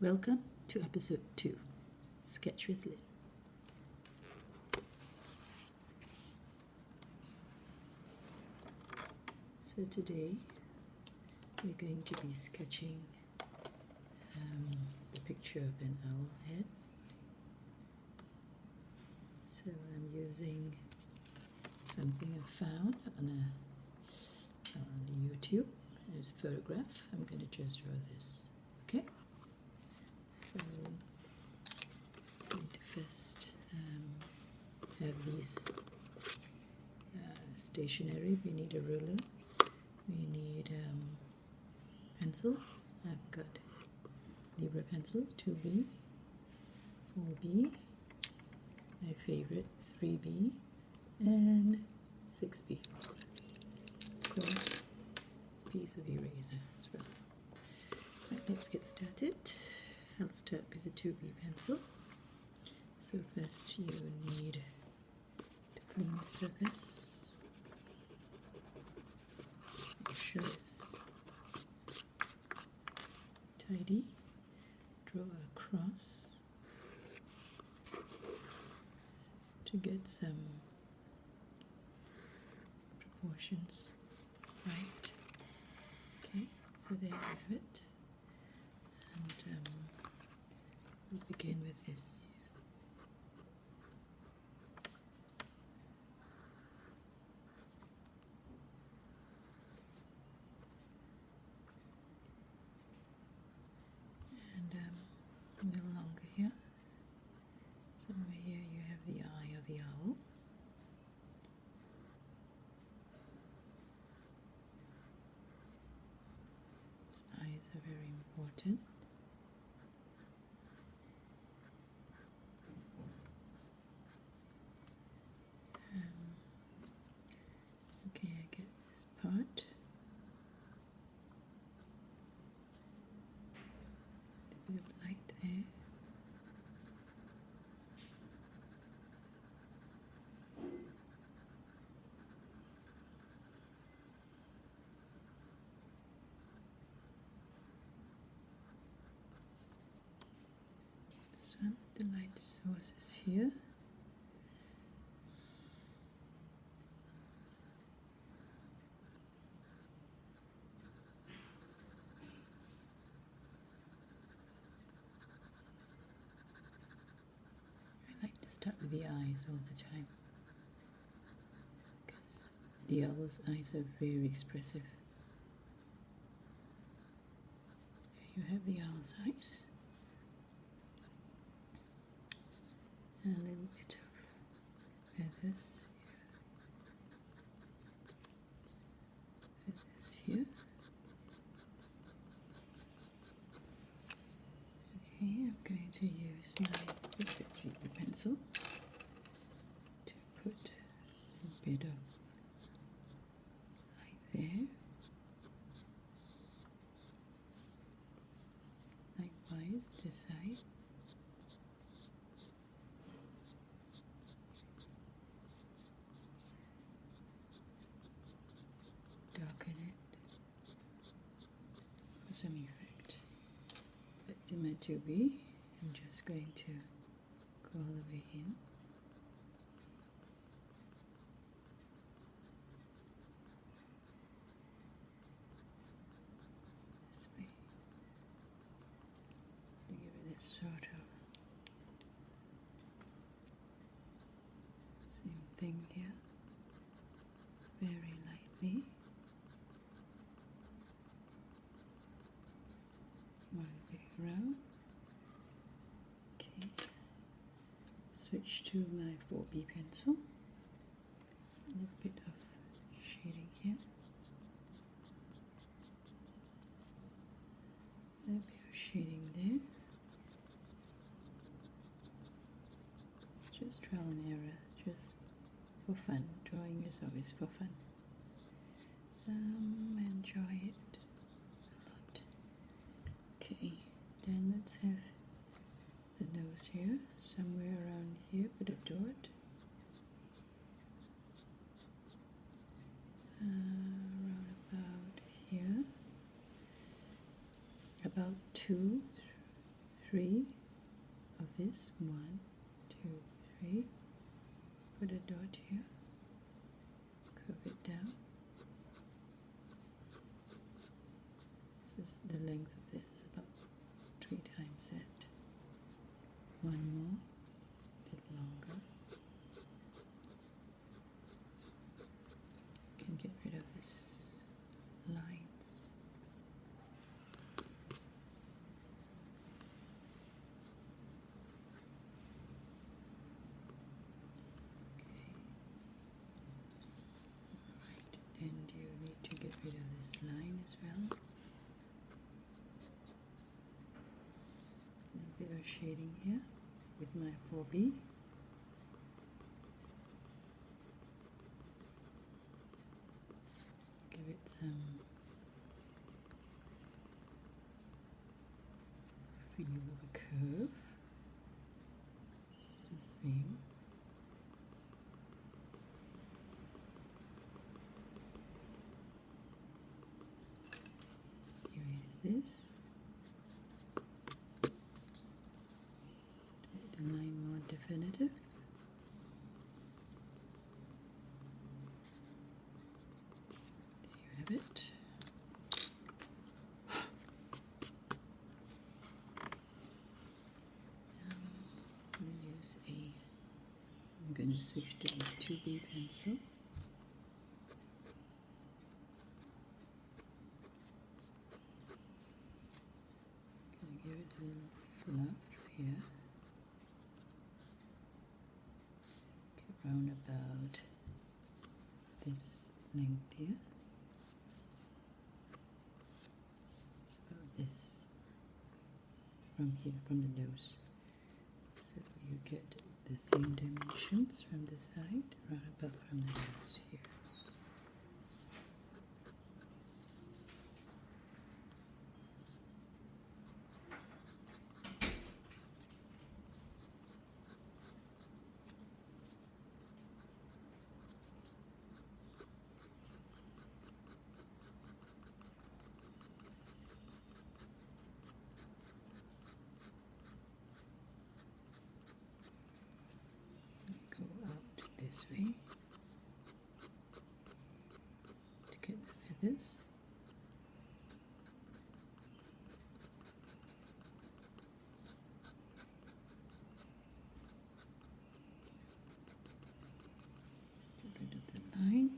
Welcome to episode 2, Sketch with Lynn. So today we're going to be sketching the picture of an owl head. So I'm using something I found on YouTube. It's a photograph. I'm going to just draw this. Okay? So I'm going to first have these stationery. We need a ruler. We need pencils. I've got Libra pencils, 2B, 4B, my favorite 3B, and 6B. Of course, a piece of eraser as well. Right, let's get started. I'll start with the 2B pencil. So first you need to clean the surface. Make sure it's tidy. Draw a cross to get some proportions right. Okay, so there you have it. And we'll begin with this. And a little longer here. Somewhere here you have the eye of the owl. Its eyes are very important. Okay, I get this part. A bit of light there. This one, the light source is here. I like to start with the eyes all the time because the owl's eyes are very expressive. There you have the owl's eyes. And a little bit of feathers here. Okay, I'm going to use my 3B pencil to put a bit of light there. Likewise, this side. Darken it for some effect. Back to my 2B. I'm just going to go all the way in. This way. To give it this sort of same thing here. Very lightly. One big round. Okay. Switch to my 4B pencil. A little bit of shading here. A little bit of shading there. Just trial and error, just for fun. Drawing is always for fun. Enjoy it a lot. Okay, then let's have the nose here, somewhere around here, put a dot. Around about here. About 2, 3 of this. 1, 2, 3. Put a dot here. Curve it down. This is the length of this is about 3 times that. One more, a bit longer. You can get rid of this lines. And you need to get rid of this line as well. A bit of shading here with my 4B. Give it some feel of a curve. It's the same. This make the line more definitive. There you have it. I'm going to switch to a 2B pencil. Give it a little fluff here. Get round about this length here. It's about this from here, from the nose. So you get the same dimensions from the side, right about from the nose here. This way to get the feathers. Get rid of the line.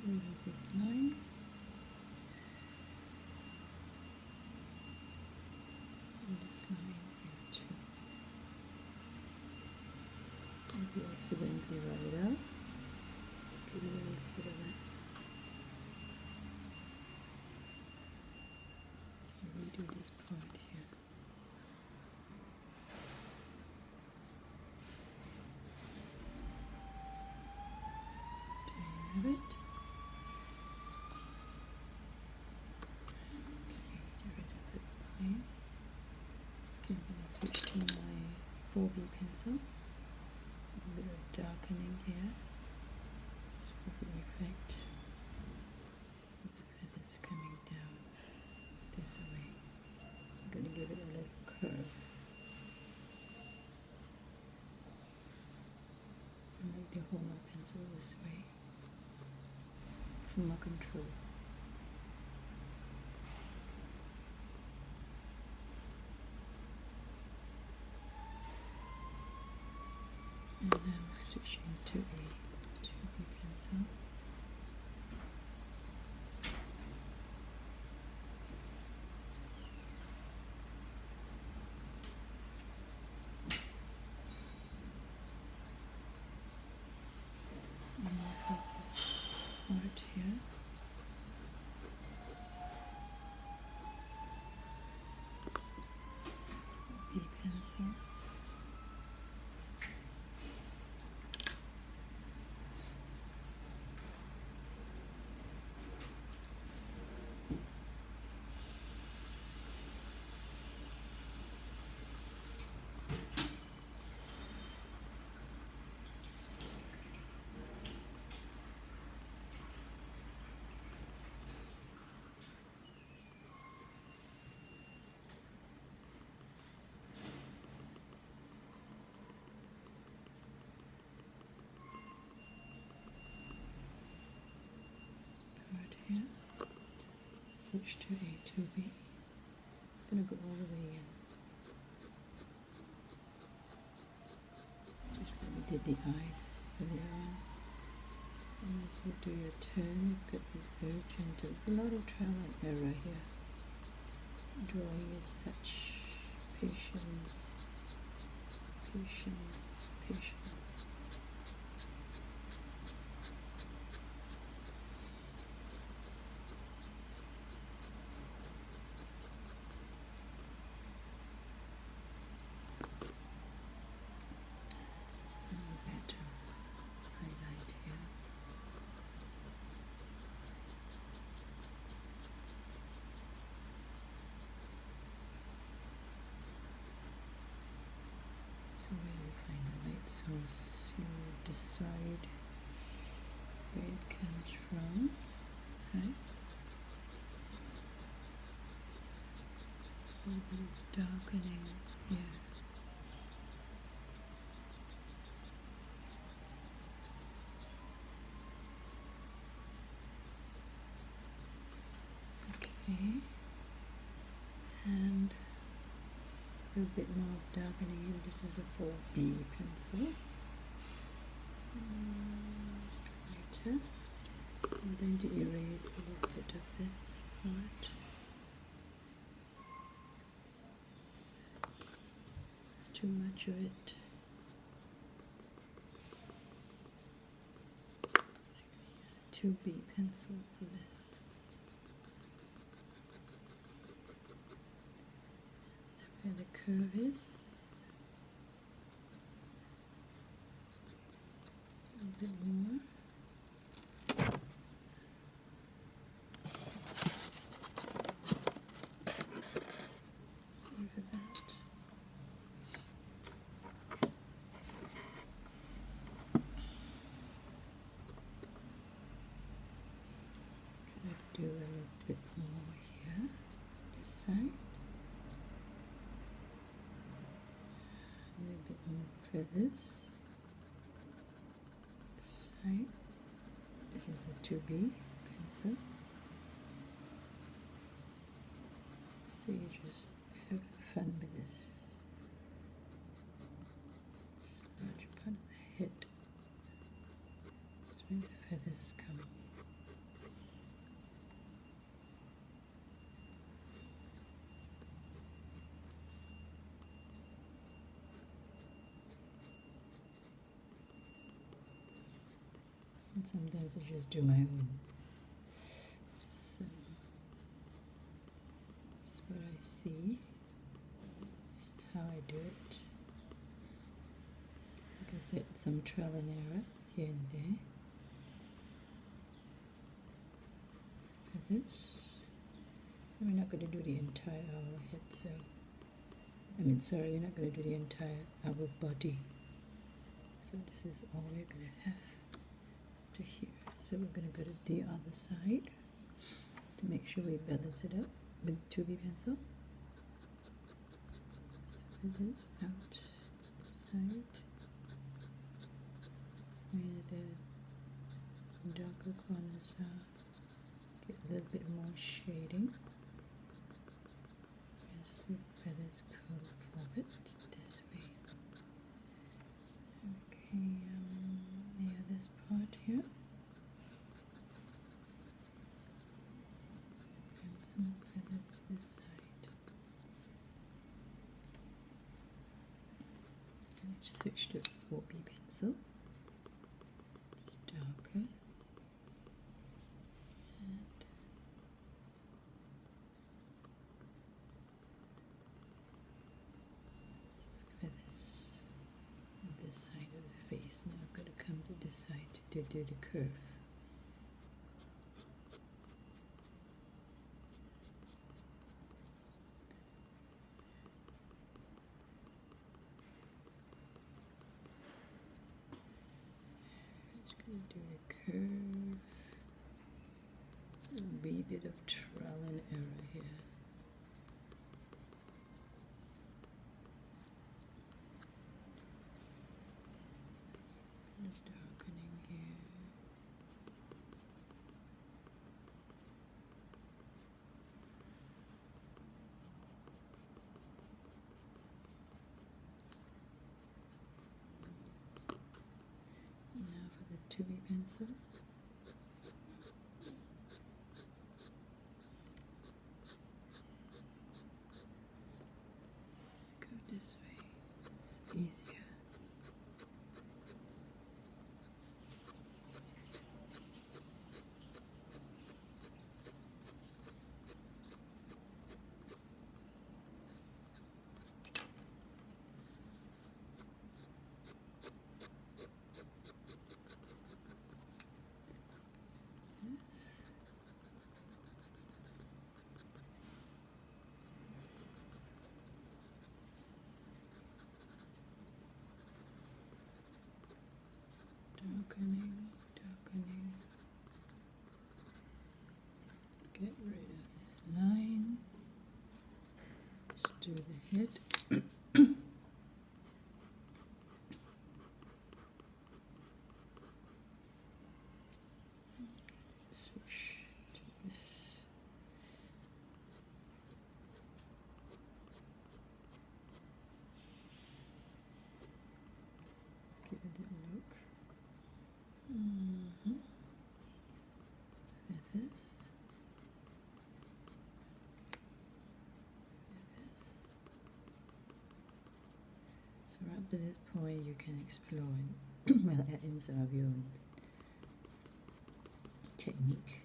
Rid of this line. And this line here too. If you accidentally write it out, get a little bit of that. Okay, redo this part here. There you have it. Okay, I'm going to switch to my 4B pencil. A bit of darkening here. It's for the effect of the feathers coming down this way. I'm going to give it a little curve. I like to hold my pencil this way for more control. And then switching to a 2B pencil. switch to A2B. I'm gonna go all the way in. Just like we did the eyes earlier on. And as you do your turn, you've got these very gentle. There's a lot of trial and error here. Drawing is such patience, patience, patience. Highlight here. So where you find the light source, you decide where it comes from. Side. A little bit of darkening here. Okay, and a bit more darkening here. This is a 4B pencil. Later, I'm going to erase a little bit of this part. There's too much of it. I'm going to use a 2B pencil for this. Where the curve is. A little bit more. Sorry for that. Can I do a little bit more here? This side. A little bit more feathers. This side. This is a 2B pencil. So you just have fun with this. It's a large part of the head. That's where the feathers come. And sometimes I just do my own. Just what I see and how I do it. Like I said, some trial and error here and there. For this, we're not going to do the entire owl head, so we're not going to do the entire owl body. So this is all we're going to have to here. So we're going to go to the other side to make sure we balance it up with 2B pencil. Spread this out the side where the darker corners are. Get a little bit more shading as the feathers curve forward this way. Okay, this part here. And some feathers this side. Can I just switch to 4B pencil? It's darker. And some feathers on this side of the face. Now I'm going to come to this side to do the curve. Just going to do a curve. It's a wee bit of trial and error here. Just darkening here. 2B pencil. Go this way, it's easier. Darkening, darkening. Get rid of this line. Let's do the head. Switch to this. Let's give it a look. With this. With this. So right up to this point you can explore and well, add in some of your own technique.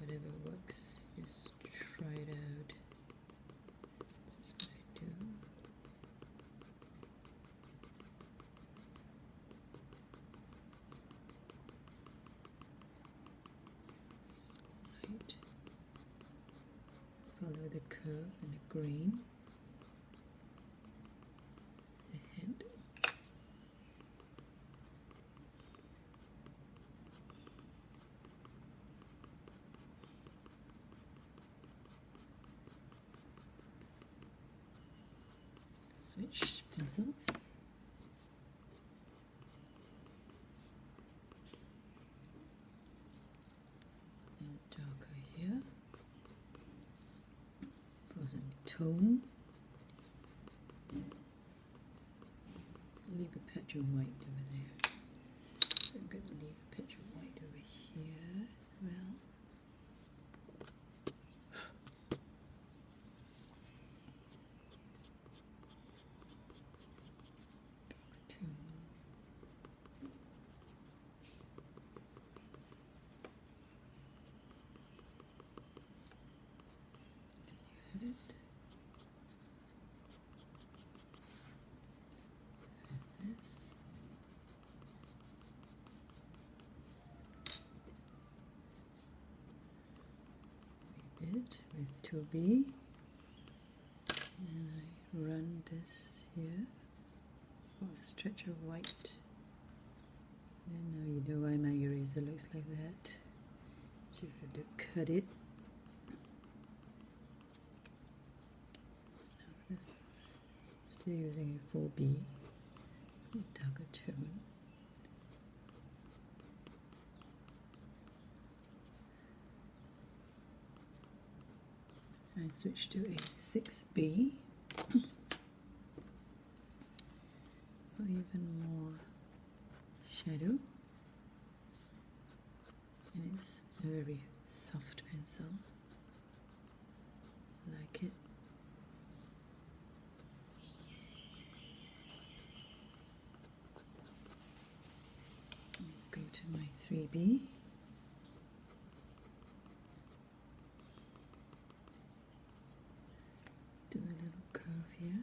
Whatever works, just try it out. This is what I do. Right. Follow the curve and the grain. The head. Switch pencils. And darker here for some tone. Leave a patch of white over there. So I'm going to leave a patch of white over here as well. Have it. With this. We bit with 2B, and I run this here for a stretch of white. And now you know why my eraser looks like that. Just have to cut it. Still using a 4B, darker tone. I switch to a 6B for even more shadow, and it's a very soft pencil. I like it. Go to my 3B. Do a little curve here.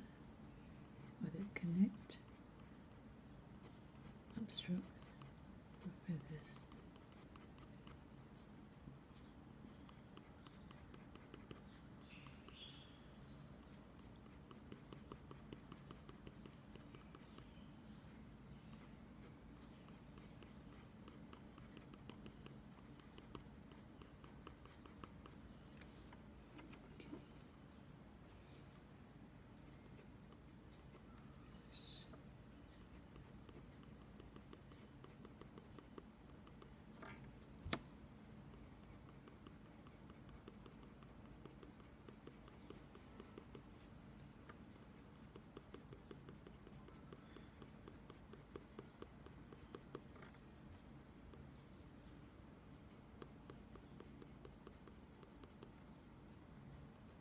Let it connect. Upstrokes with this.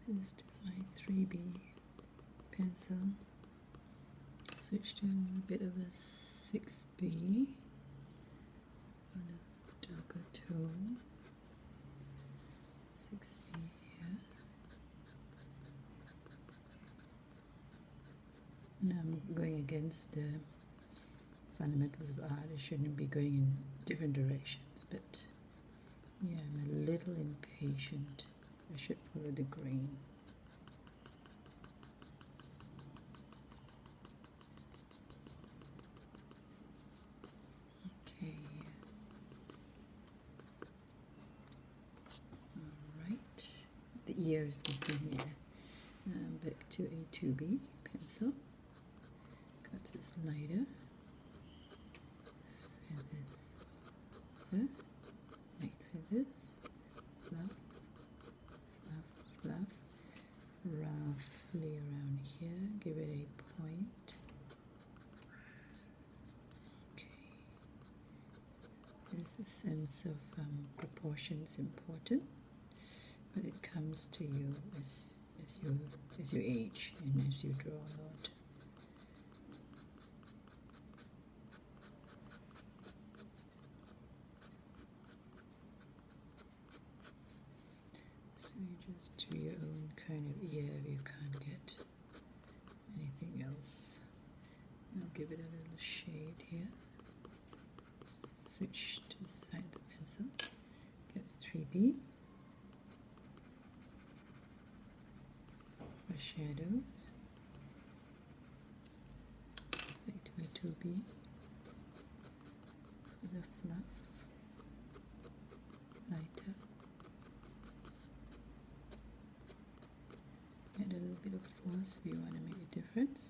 This is my 3B pencil. Switch to a bit of a 6B on a darker tone. 6B here. Now I'm going against the fundamentals of art. I shouldn't be going in different directions, but yeah, I'm a little impatient. I should follow the grain. Okay. Alright. The ear is missing here. Back to a 2B pencil. Got this lighter. Feathers. Light feathers. Fluff. Fluff. Fluff. Roughly around here. Give it a point. Okay. There's a sense of proportions important, but it comes to you as you age and as you draw a lot. So you just do your own kind of ear if you can't get anything else. I'll give it a little shade here. Switch to the side of the pencil. Get the 3B. For shadows. Back to my 2B. For the fluff. Lighter. Add a little bit of force if you want to make a difference.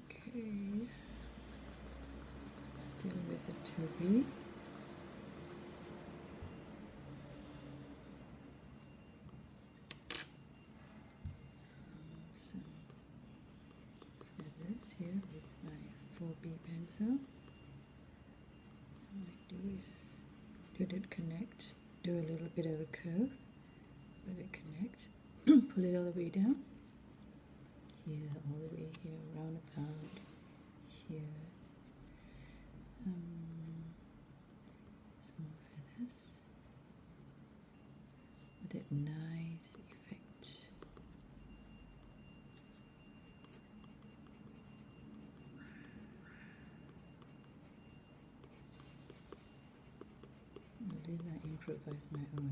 Okay. Still with the 2B. Some feathers here with my 4B pencil. What I do is let it connect, do a little bit of a curve, let it connect, pull it all the way down, here, all the way here, round about, here. Some more feathers with that nice effect. These I improvise my own.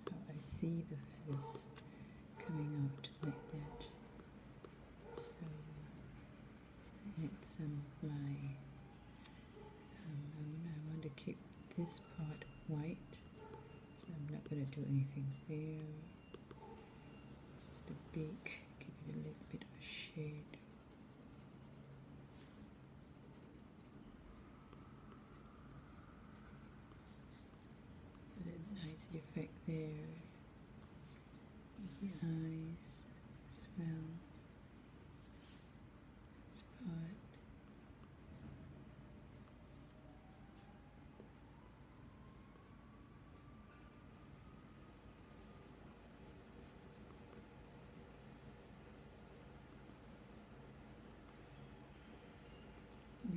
How I see the feathers coming out like that. So I add some of my I want to keep this part white, so I'm not going to do anything there. This is the beak, give it a little bit of a shade. Put a nice effect there. The eyes as well. This part.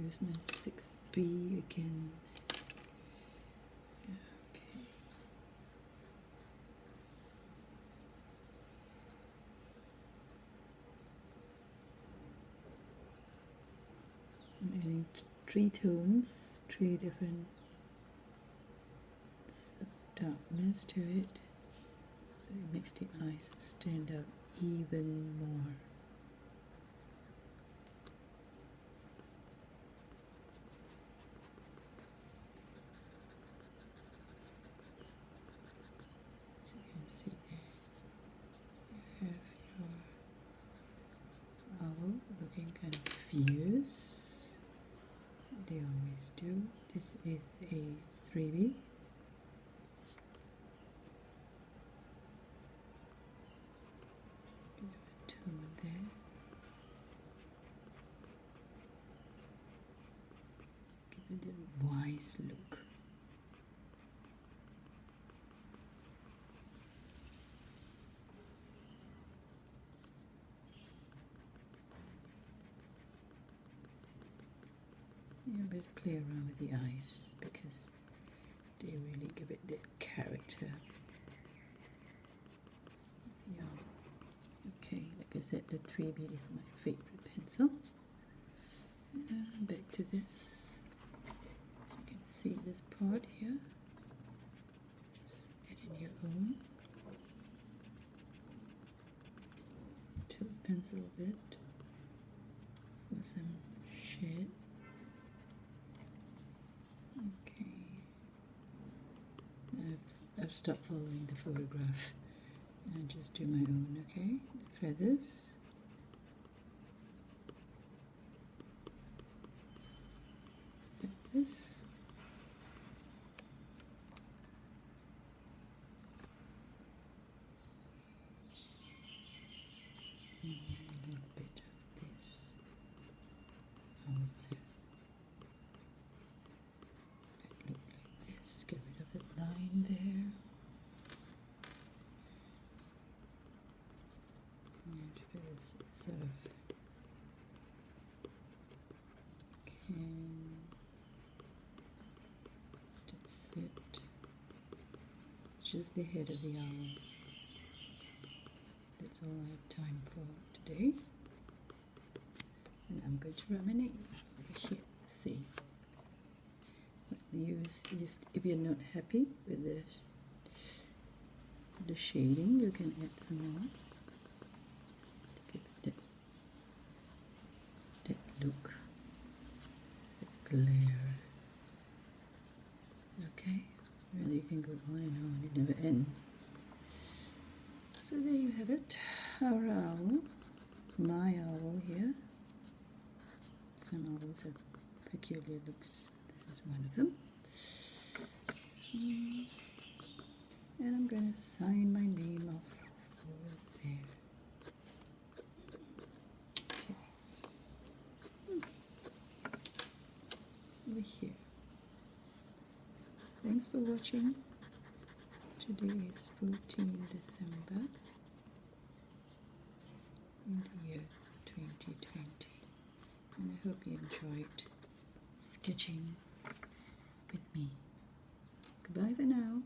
Use my 6B again. Okay. I'm adding 3 tones, 3 different darkness to it, so it makes the eyes stand out even more. See there, you have your owl looking kind of fierce. They always do. This is a 3B. Bit of a tone there. Give it a wise look. A bit play around with the eyes because they really give it that character. The okay, like I said, the 3B is my favorite pencil. Back to this. So you can see this part here. Just add in your own. Tilt the pencil a bit for some shade. Okay. I've stopped following the photograph. I just do my own, okay? The feathers. Feathers. And a little bit of this. Also, it look like this. Get rid of the line there. And feathers sort of that's it. Just the head of the owl. That's all I have time for today. And I'm going to write my name over here. See. Use if you're not happy with the shading, you can add some more to give it that look, that glare. Okay, really, you can go on and on, it never ends. So there you have it, our owl, my owl here. Some owls have peculiar looks, this is one of them. And I'm going to sign my name off over there. Okay. Over here. Thanks for watching. Today is 14 December in the year 2020. And I hope you enjoyed sketching with me. Goodbye for now.